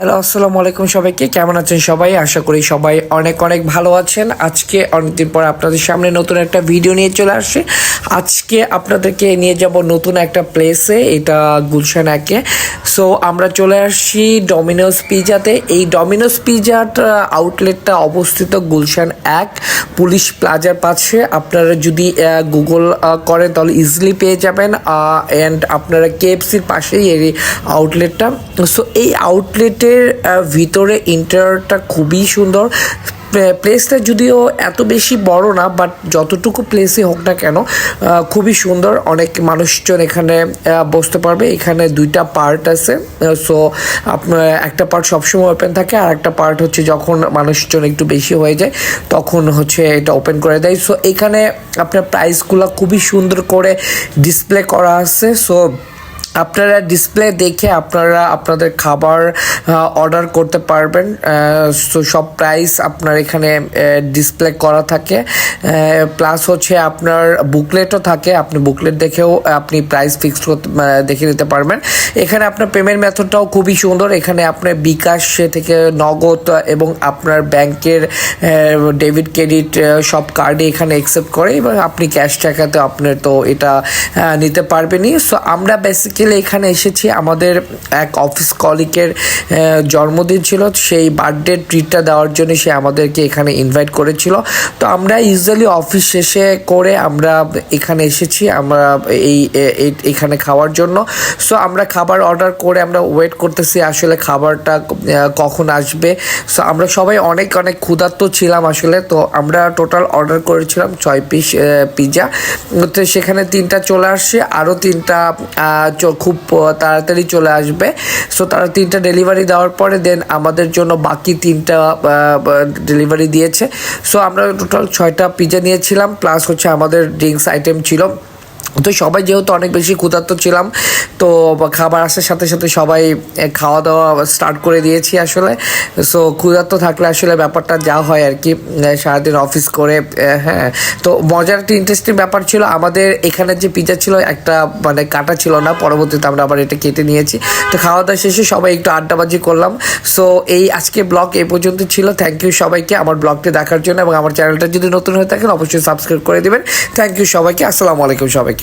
Hello, আসসালামু আলাইকুম সবাইকে। কেমন আছেন সবাই? আশা করি সবাই অনেক অনেক ভালো আছেন। আজকে অনেকদিন পর আপনাদের সামনে নতুন একটা ভিডিও নিয়ে চলে আসছে। আজকে আপনাদেরকে নিয়ে যাব নতুন একটা প্লেসে, এটা গুলশান একে। সো আমরা চলে আসছি ডমিনোস পিজাতে। এই ডমিনোস পিজার আউটলেটটা অবস্থিত গুলশান এক পুলিশ প্লাজার পাশে। আপনারা যদি গুগল করেন তাহলে ইজিলি পেয়ে যাবেন। অ্যান্ড আপনারা কেএফসির পাশেই এই আউটলেটটা। সো এই আউটলেটের ভিতরে ইন্টেরিয়রটা খুবই সুন্দর। প্লেসটা যদিও এত বেশি বড় না, বাট যতটুকু প্লেসই হোক না কেন খুবই সুন্দর। অনেক মানুষজন এখানে বসতে পারবে। এখানে দুইটা পার্ট আছে। সো আপনার একটা পার্ট সবসময় ওপেন থাকে, আর একটা পার্ট হচ্ছে যখন মানুষজন একটু বেশি হয়ে যায় তখন হচ্ছে এটা ওপেন করে দেয়। সো এখানে আপনার প্রাইসগুলো খুবই সুন্দর করে ডিসপ্লে করা আছে। সো আপনারা ডিসপ্লে দেখে আপনারা আপনাদের খাবার অর্ডার করতে পারবেন। তো সব প্রাইস আপনার এখানে ডিসপ্লে করা থাকে। প্লাস হচ্ছে আপনার বুকলেটও থাকে, আপনি বুকলেট দেখেও আপনি প্রাইস ফিক্সড করতে দেখে নিতে পারবেন। এখানে আপনার পেমেন্ট মেথডটাও খুবই সুন্দর। এখানে আপনার বিকাশ থেকে নগদ এবং আপনার ব্যাংকের ডেবিট ক্রেডিট সব কার্ডে এখানে অ্যাকসেপ্ট করে, এবং আপনি ক্যাশ টাকাতে আপনার তো এটা নিতে পারবেনই। সো আমরা বেসিক্যালি এখানে এসেছি, আমাদের এক অফিস কলিগের জন্মদিন ছিল, সেই বার্থডে ট্রিটটা দেওয়ার জন্য সে আমাদেরকে এখানে ইনভাইট করেছিল। তো আমরা ইউজুয়ালি অফিস শেষে করে আমরা এখানে এসেছি, আমরা এখানে খাওয়ার জন্য। সো আমরা খাবার অর্ডার করে আমরা ওয়েট করতেছি আসলে খাবারটা কখন আসবে। সো আমরা সবাই অনেক অনেক ক্ষুধার্ত ছিলাম আসলে। তো আমরা টোটাল অর্ডার করেছিলাম 6 পিস পিৎজা। তো সেখানে 3টা চলে আসছে, আরও 3টা খুব তাড়াতাড়ি চলে আসবে। সো তারা 3টা ডেলিভারি দেওয়ার পরে দেন আমাদের জন্য বাকি 3টা ডেলিভারি দিয়েছে। সো আমরা টোটাল 6টা পিৎজা নিয়েছিলাম, প্লাস হচ্ছে আমাদের ড্রিঙ্কস আইটেম ছিল। তো সবাই যেহেতু অনেক বেশি ক্ষুধার্ত ছিলাম, তো খাবার আসার সাথে সাথে সবাই খাওয়া দাওয়া স্টার্ট করে দিয়েছি আসলে। সো ক্ষুধার্ত থাকলে আসলে ব্যাপারটা যা হয় আর কি, সারাদিন অফিস করে। হ্যাঁ, তো মজার একটা ইন্টারেস্টিং ব্যাপার ছিল, আমাদের এখানে যে পিৎজা ছিল একটা মানে কাটা ছিল না, পরবর্তীতে আমরা আবার এটা কেটে নিয়েছি। তো খাওয়া দাওয়া শেষে সবাই একটু আড্ডাবাজি করলাম। সো এই আজকে ব্লগ এই পর্যন্ত ছিল। থ্যাংক ইউ সবাইকে আমার ব্লগটি দেখার জন্য, এবং আমার চ্যানেলটা যদি নতুন হয়ে থাকেন অবশ্যই সাবস্ক্রাইব করে দেবেন। থ্যাংক ইউ সবাইকে। আসসালামু আলাইকুম সবাইকে।